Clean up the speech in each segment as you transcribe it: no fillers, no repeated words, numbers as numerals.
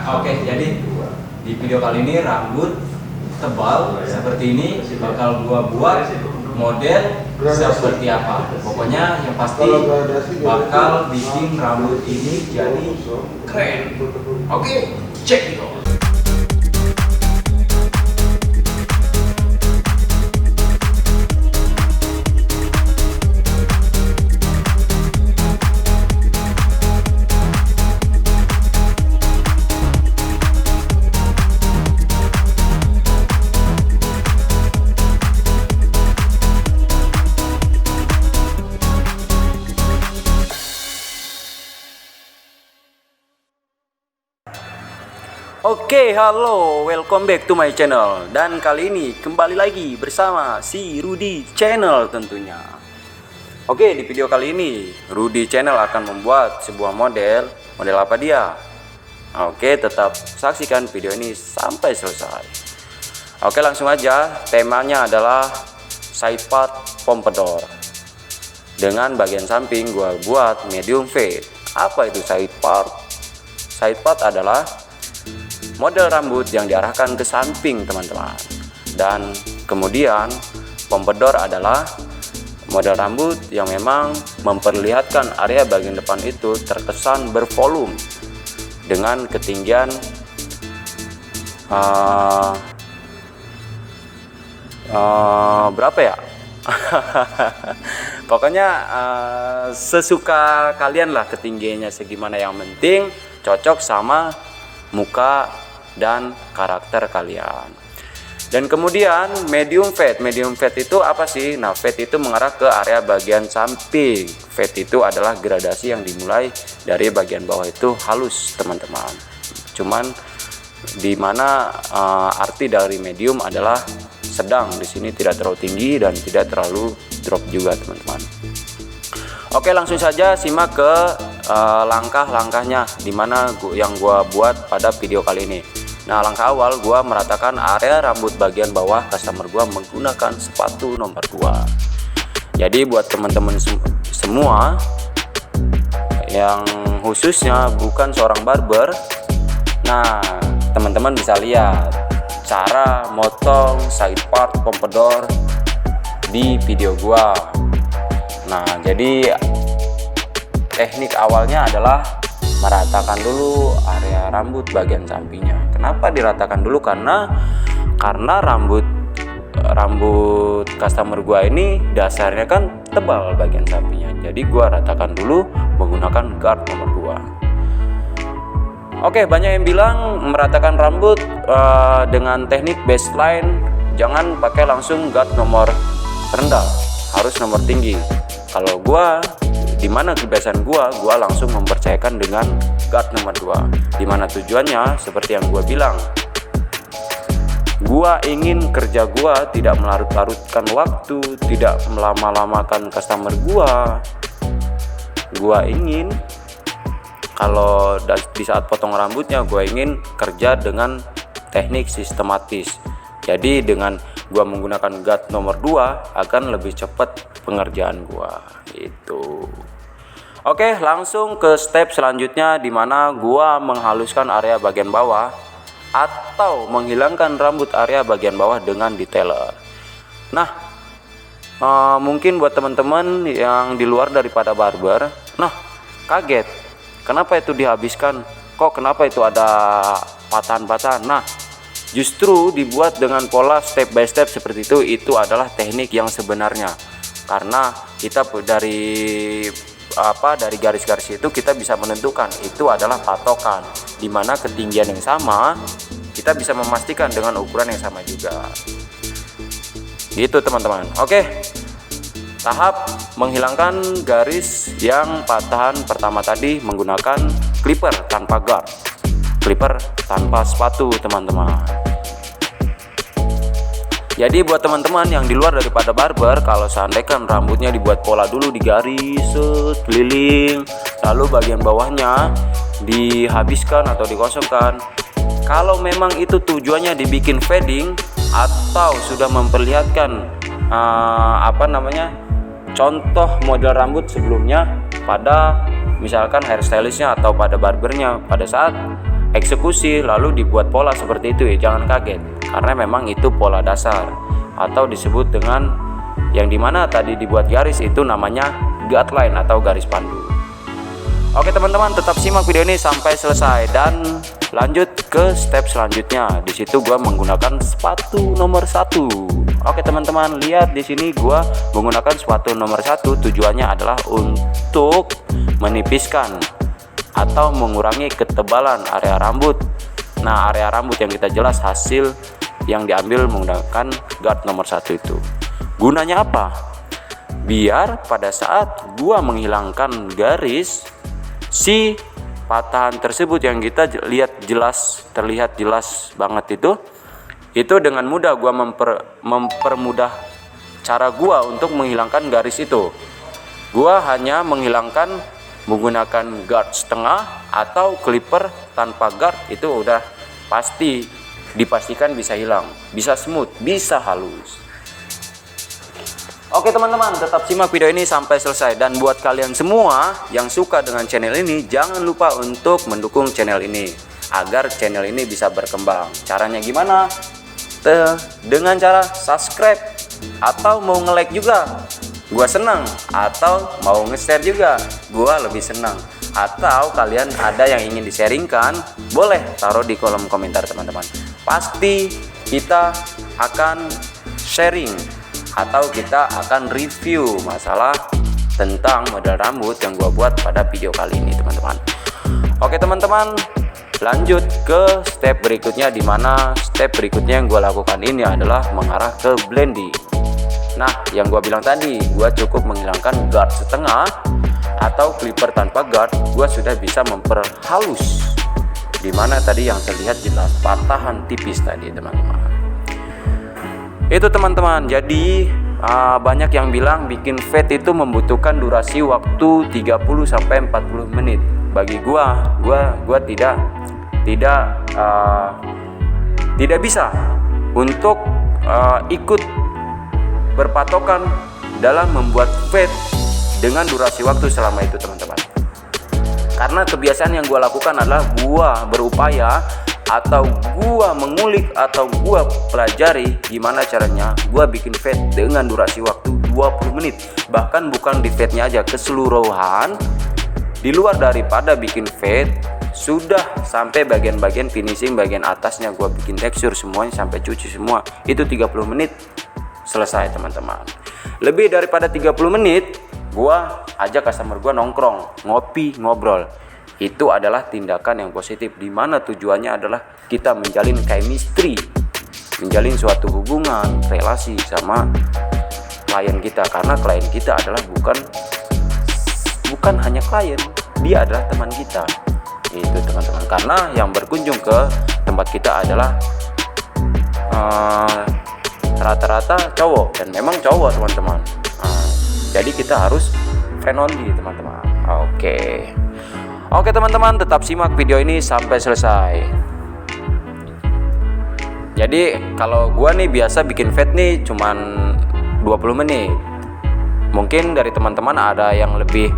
Oke, jadi di video kali ini rambut tebal seperti ini bakal gua buat model seperti apa. Pokoknya yang pasti bakal bikin rambut ini jadi keren. Oke, cek itu. Oke, halo, welcome back to my channel. Dan kali ini kembali lagi bersama si Rudy Channel tentunya. Oke, di video kali ini Rudy Channel akan membuat sebuah model. Model apa dia? Oke, tetap saksikan video ini sampai selesai. Oke, langsung aja. Temanya adalah side part pompadour. Dengan bagian samping gua buat medium fade. Apa itu side part? Side part adalah model rambut yang diarahkan ke samping, teman-teman. Dan kemudian pompadour adalah model rambut yang memang memperlihatkan area bagian depan itu terkesan bervolume dengan ketinggian berapa ya? Pokoknya sesuka kalian lah ketinggiannya segimana, yang penting cocok sama muka dan karakter kalian. Dan kemudian medium fade. Medium fade itu apa sih? Nah, fade itu mengarah ke area bagian samping. Fade itu adalah gradasi yang dimulai dari bagian bawah itu halus, teman-teman. Cuman dimana arti dari medium adalah sedang. Di sini tidak terlalu tinggi dan tidak terlalu drop juga, teman-teman. Oke, langsung saja simak ke langkah-langkahnya dimana yang gua buat pada video kali ini. Nah, langkah awal gua meratakan area rambut bagian bawah customer gua menggunakan sepatu nomor 2. Jadi buat teman-teman semua yang khususnya bukan seorang barber, nah teman-teman bisa lihat cara motong side part pompadour di video gua. Nah, jadi teknik awalnya adalah meratakan dulu area rambut bagian sampingnya. Kenapa diratakan dulu? Karena rambut customer gua ini dasarnya kan tebal bagian sampingnya. Jadi gua ratakan dulu menggunakan guard nomor 2. Oke, banyak yang bilang meratakan rambut dengan teknik baseline, jangan pakai langsung guard nomor rendah, harus nomor tinggi. Kalau gua, dimana kebiasaan gua langsung mempercayakan dengan guard nomor 2. Dimana tujuannya seperti yang gua bilang, gua ingin kerja gua tidak melarut-larutkan waktu, tidak melama-lamakan customer gua. Gua ingin kalau di saat potong rambutnya, gua ingin kerja dengan teknik sistematis. Jadi dengan gua menggunakan guard nomor 2 akan lebih cepat pengerjaan gua itu. Oke, langsung ke step selanjutnya di mana gua menghaluskan area bagian bawah atau menghilangkan rambut area bagian bawah dengan detailer. Nah, mungkin buat teman-teman yang di luar daripada barber, nah kaget kenapa itu dihabiskan, kok kenapa itu ada patahan-patahan. Nah, justru dibuat dengan pola step by step seperti itu adalah teknik yang sebenarnya. Karena kita dari garis-garis itu kita bisa menentukan itu adalah patokan, dimana ketinggian yang sama kita bisa memastikan dengan ukuran yang sama juga. Gitu, teman-teman. Oke, tahap menghilangkan garis yang patahan pertama tadi menggunakan clipper tanpa guard, clipper tanpa sepatu, teman-teman. Jadi buat teman-teman yang di luar daripada barber, kalau seandainya rambutnya dibuat pola dulu di garis keliling, lalu bagian bawahnya dihabiskan atau dikosongkan, kalau memang itu tujuannya dibikin fading atau sudah memperlihatkan contoh model rambut sebelumnya pada misalkan hairstylistnya atau pada barbernya, pada saat eksekusi lalu dibuat pola seperti itu ya, jangan kaget, karena memang itu pola dasar atau disebut dengan yang dimana tadi dibuat garis itu namanya guideline atau garis pandu. Oke teman-teman, tetap simak video ini sampai selesai dan lanjut ke step selanjutnya. Di situ gua menggunakan sepatu nomor 1. Oke teman-teman, lihat di sini gua menggunakan sepatu nomor 1, tujuannya adalah untuk menipiskan atau mengurangi ketebalan area rambut. Nah, area rambut yang kita jelas hasil yang diambil menggunakan guard nomor 1 itu. Gunanya apa? Biar pada saat gua menghilangkan garis, si patahan tersebut yang kita terlihat jelas banget itu dengan mudah gua mempermudah cara gua untuk menghilangkan garis itu. Gua hanya menghilangkan menggunakan guard setengah atau clipper tanpa guard, itu udah dipastikan bisa hilang, bisa smooth, bisa halus. Oke teman-teman, tetap simak video ini sampai selesai, dan buat kalian semua yang suka dengan channel ini, jangan lupa untuk mendukung channel ini agar channel ini bisa berkembang. Caranya gimana? Dengan cara subscribe atau mau nge-like juga, gua senang, atau mau nge-share juga, gua lebih senang. Atau kalian ada yang ingin di-sharingkan, boleh taruh di kolom komentar teman-teman. Pasti kita akan sharing atau kita akan review masalah tentang model rambut yang gua buat pada video kali ini teman-teman. Oke teman-teman, lanjut ke step berikutnya, di mana step berikutnya yang gue lakukan ini adalah mengarah ke blending. Nah, yang gue bilang tadi, gue cukup menghilangkan guard setengah atau clipper tanpa guard, gue sudah bisa memperhalus. Dimana tadi yang terlihat jelas patahan tipis tadi teman-teman. Itu teman-teman. Jadi banyak yang bilang bikin fade itu membutuhkan durasi waktu 30-40 menit. Bagi gua tidak bisa untuk ikut berpatokan dalam membuat fade dengan durasi waktu selama itu teman-teman. Karena kebiasaan yang gua lakukan adalah gua berupaya atau gua mengulik atau gua pelajari gimana caranya gua bikin fade dengan durasi waktu 20 menit. Bahkan bukan di fade-nya aja, keseluruhan. Di luar daripada bikin fade, sudah sampai bagian-bagian finishing, bagian atasnya gua bikin tekstur semuanya sampai cuci semua, itu 30 menit selesai teman-teman. Lebih daripada 30 menit gua ajak customer gua nongkrong, ngopi, ngobrol. Itu adalah tindakan yang positif, dimana tujuannya adalah kita menjalin chemistry, menjalin suatu hubungan, relasi sama klien kita. Karena klien kita adalah bukan hanya klien, dia adalah teman kita. Itu teman-teman, karena yang berkunjung ke tempat kita adalah rata-rata cowok, dan memang cowok teman-teman. Jadi kita harus friendly teman-teman. Oke teman-teman, tetap simak video ini sampai selesai. Jadi kalau gua nih biasa bikin fade nih cuman 20 menit. Mungkin dari teman-teman ada yang lebih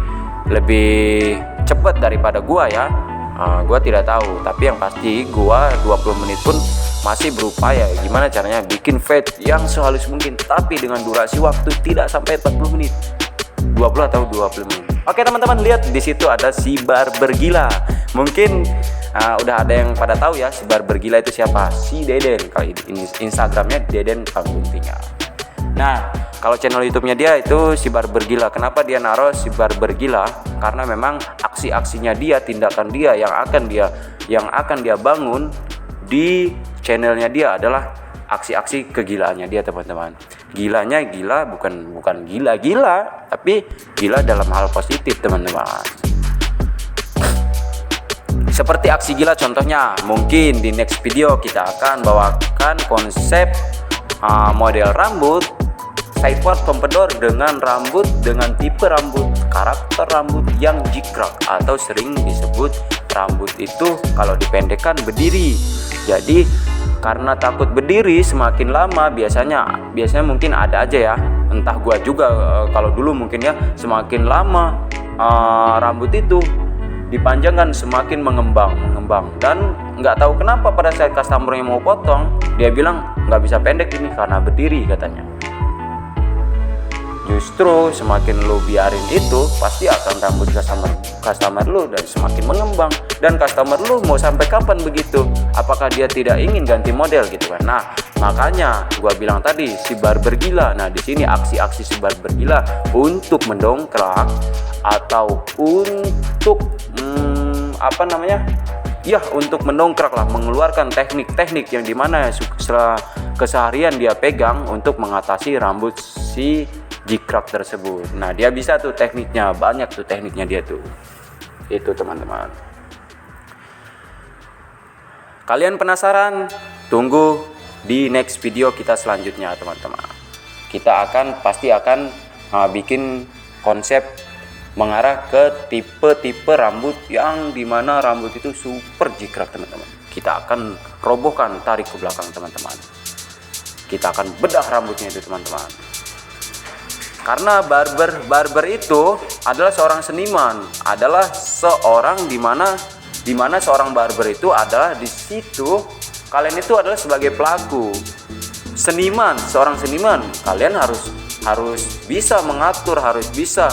cepat daripada gua ya. Gua tidak tahu, tapi yang pasti gua 20 menit pun masih berupaya gimana caranya bikin fade yang sehalus mungkin, tapi dengan durasi waktu tidak sampai 40 menit. 20 atau 20 menit. Oke teman-teman, lihat di situ ada si barber gila. Mungkin udah ada yang pada tahu ya si barber gila itu siapa? Si Deden. Kalau ini Instagramnya Deden Pangguntinga. Nah, kalau channel YouTube-nya dia itu si barber gila. Kenapa dia naruh si barber gila? Karena memang aksi-aksinya dia, tindakan dia yang akan dia bangun di channelnya dia adalah aksi-aksi kegilaannya dia teman-teman. Gilanya gila bukan gila-gila, tapi gila dalam hal positif teman-teman. Seperti aksi gila contohnya, mungkin di next video kita akan bawakan konsep model rambut sideward pompadour dengan tipe rambut, karakter rambut yang jikrak atau sering disebut rambut itu kalau dipendekkan berdiri. Jadi karena takut berdiri semakin lama, biasanya mungkin ada aja ya, entah gua juga kalau dulu mungkin ya, semakin lama rambut itu dipanjangkan semakin mengembang dan nggak tahu kenapa pada saat customer yang mau potong, dia bilang nggak bisa pendek ini karena berdiri katanya. Justru semakin lu biarin itu, pasti akan rambut customer lu dan semakin mengembang. Dan customer lu mau sampai kapan begitu? Apakah dia tidak ingin ganti model gitu kan? Nah, makanya gua bilang tadi si barber gila. Nah, di sini aksi-aksi si barber gila untuk mendongkrak atau untuk untuk mendongkrak lah, mengeluarkan teknik-teknik yang dimana keseharian dia pegang untuk mengatasi rambut si jikrak tersebut. Nah, dia bisa tuh tekniknya, banyak tuh tekniknya dia tuh. Itu teman-teman. Kalian penasaran? Tunggu di next video kita selanjutnya teman-teman. Kita pasti akan bikin konsep mengarah ke tipe-tipe rambut yang dimana rambut itu super jikrak teman-teman. Kita akan robohkan, tarik ke belakang teman-teman. Kita akan bedah rambutnya itu teman-teman. Karena barber itu adalah seorang seniman, adalah seorang dimana seorang barber itu adalah di situ kalian itu adalah sebagai pelaku seniman, seorang seniman. Kalian harus bisa mengatur, harus bisa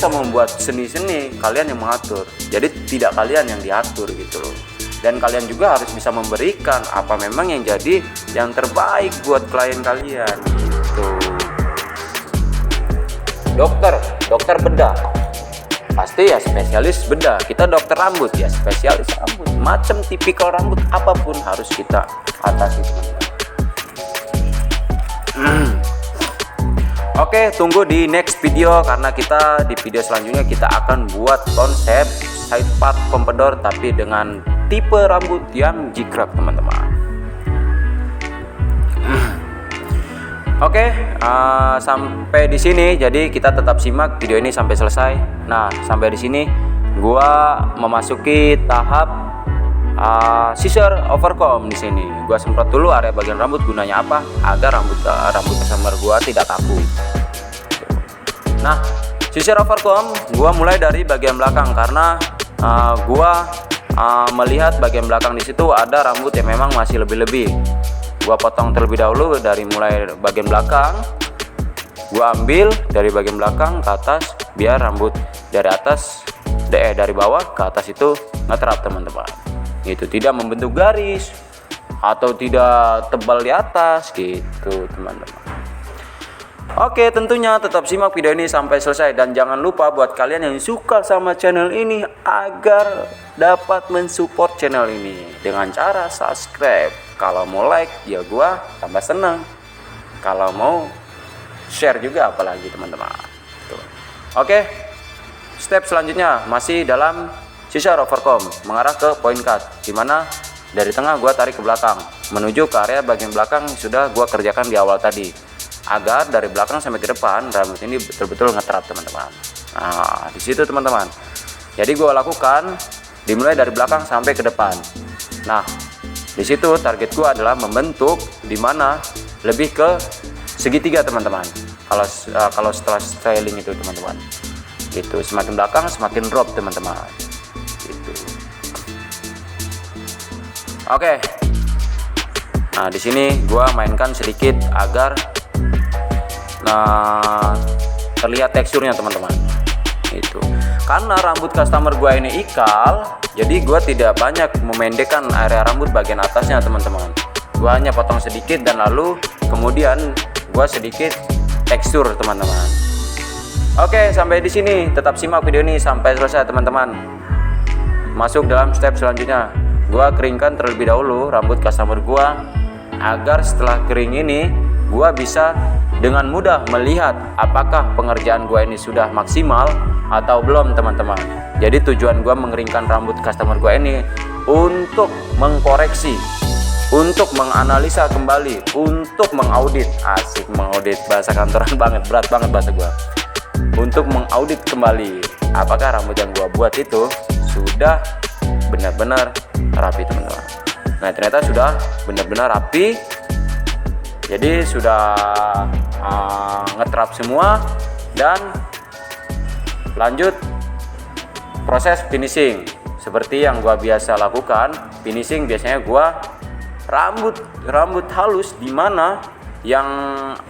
membuat seni-seni, kalian yang mengatur. Jadi tidak kalian yang diatur gitu loh. Dan kalian juga harus bisa memberikan apa memang yang jadi yang terbaik buat klien kalian gitu. Dokter bedah pasti ya spesialis bedah. Kita dokter rambut ya spesialis rambut. Macam tipikal rambut apapun harus kita atasi teman-teman. Oke, tunggu di next video karena di video selanjutnya kita akan buat konsep side part pompadour tapi dengan tipe rambut yang jikrak teman-teman. Oke, sampai di sini. Jadi kita tetap simak video ini sampai selesai. Nah, sampai di sini gua memasuki tahap scissor overcomb di sini. Gua semprot dulu area bagian rambut, gunanya apa? Agar rambut customer gua tidak kaku. Nah, scissor overcomb gua mulai dari bagian belakang karena gua melihat bagian belakang di situ ada rambut yang memang masih lebih-lebih. Gua potong terlebih dahulu dari mulai bagian belakang. Gua ambil dari bagian belakang ke atas biar rambut dari bawah ke atas itu ngeterap teman-teman. Itu tidak membentuk garis atau tidak tebal di atas gitu teman-teman. Oke, tentunya tetap simak video ini sampai selesai dan jangan lupa buat kalian yang suka sama channel ini agar dapat mensupport channel ini dengan cara subscribe. Kalau mau like ya gua tambah senang. Kalau mau share juga apalagi teman-teman. Oke, step selanjutnya masih dalam scissor overcomb mengarah ke point cut, dimana dari tengah gua tarik ke belakang menuju ke area bagian belakang yang sudah gua kerjakan di awal tadi, agar dari belakang sampai ke depan rambut ini betul-betul ngeterap teman-teman. Nah, di situ teman-teman. Jadi gua lakukan dimulai dari belakang sampai ke depan. Nah, di situ target gua adalah membentuk dimana lebih ke segitiga teman-teman. Kalau setelah styling itu teman-teman, itu semakin belakang semakin drop teman-teman. Gitu. Oke. Nah, di sini gua mainkan sedikit agar terlihat teksturnya teman-teman. Itu karena rambut customer gua ini ikal, jadi gua tidak banyak memendekkan area rambut bagian atasnya teman-teman. Gua hanya potong sedikit dan lalu kemudian gua sedikit tekstur teman-teman. Oke, sampai di sini tetap simak video ini sampai selesai teman-teman. Masuk dalam step selanjutnya, gua keringkan terlebih dahulu rambut customer gua agar setelah kering ini gua bisa dengan mudah melihat apakah pengerjaan gua ini sudah maksimal atau belum teman-teman. Jadi tujuan gua mengeringkan rambut customer gua ini untuk mengkoreksi, untuk menganalisa kembali, untuk mengaudit. Asik, mengaudit, bahasa kantoran banget, berat banget bahasa gua. Untuk mengaudit kembali apakah rambut yang gua buat itu sudah benar-benar rapi teman-teman. Nah, ternyata sudah benar-benar rapi. Jadi sudah ngetrap semua dan lanjut proses finishing seperti yang gua biasa lakukan. finishing biasanya gua rambut halus, di mana yang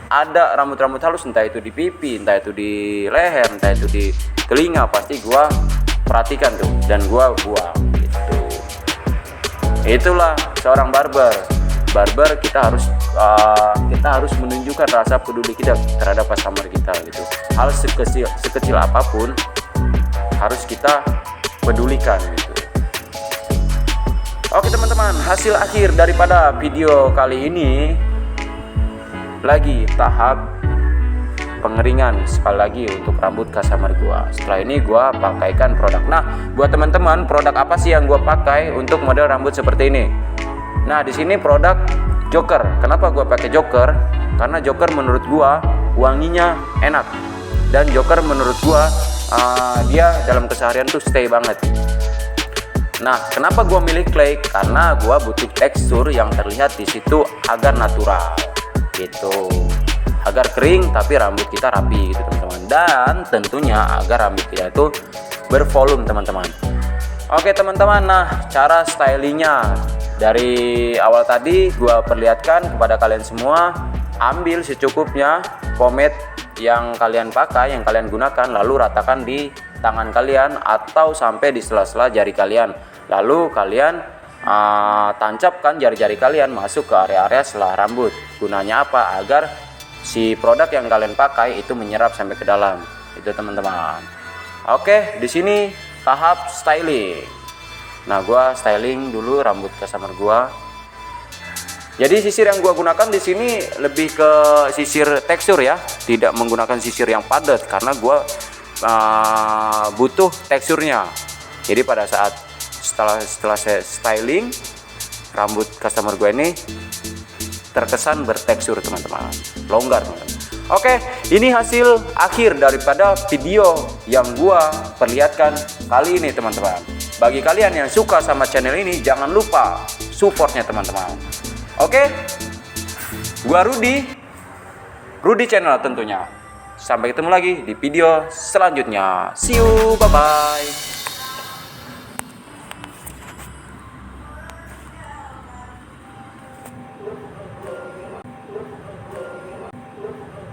ada rambut halus, entah itu di pipi, entah itu di leher, entah itu di telinga, pasti gua perhatikan tuh dan gua buang gitu. Itulah seorang barber. Kita harus menunjukkan rasa peduli kita terhadap customer kita gitu. Hal sekecil apapun harus kita pedulikan gitu. Oke teman-teman, hasil akhir daripada video kali ini lagi tahap pengeringan sekali lagi untuk rambut customer gua. Setelah ini gua pakaikan produk. Nah, buat teman-teman, produk apa sih yang gua pakai untuk model rambut seperti ini? Nah, di sini produk Joker. Kenapa gua pakai Joker? Karena Joker menurut gua wanginya enak. Dan Joker menurut gua dia dalam keseharian tuh stay banget. Nah, kenapa gua milih clay? Karena gua butuh tekstur yang terlihat di situ agar natural gitu. Agar kering tapi rambut kita rapi gitu teman-teman. Dan tentunya agar rambut kita itu bervolume teman-teman. Oke teman-teman, nah cara stylingnya dari awal tadi gua perlihatkan kepada kalian semua. Ambil secukupnya pomade yang kalian pakai, yang kalian gunakan, lalu ratakan di tangan kalian atau sampai di sela-sela jari kalian. Lalu kalian tancapkan jari-jari kalian masuk ke area-area selah rambut. Gunanya apa? Agar si produk yang kalian pakai itu menyerap sampai ke dalam. Itu teman-teman. Oke, di sini tahap styling. Nah, gua styling dulu rambut customer gua. Jadi sisir yang gua gunakan di sini lebih ke sisir tekstur ya, tidak menggunakan sisir yang padat karena gua butuh teksturnya. Jadi pada saat setelah saya styling rambut customer gue ini terkesan bertekstur teman-teman, longgar teman-teman. Oke, ini hasil akhir daripada video yang gua perlihatkan kali ini teman-teman. Bagi kalian yang suka sama channel ini, jangan lupa supportnya teman-teman. Oke, gua Rudy channel tentunya. Sampai ketemu lagi di video selanjutnya. See you, bye bye.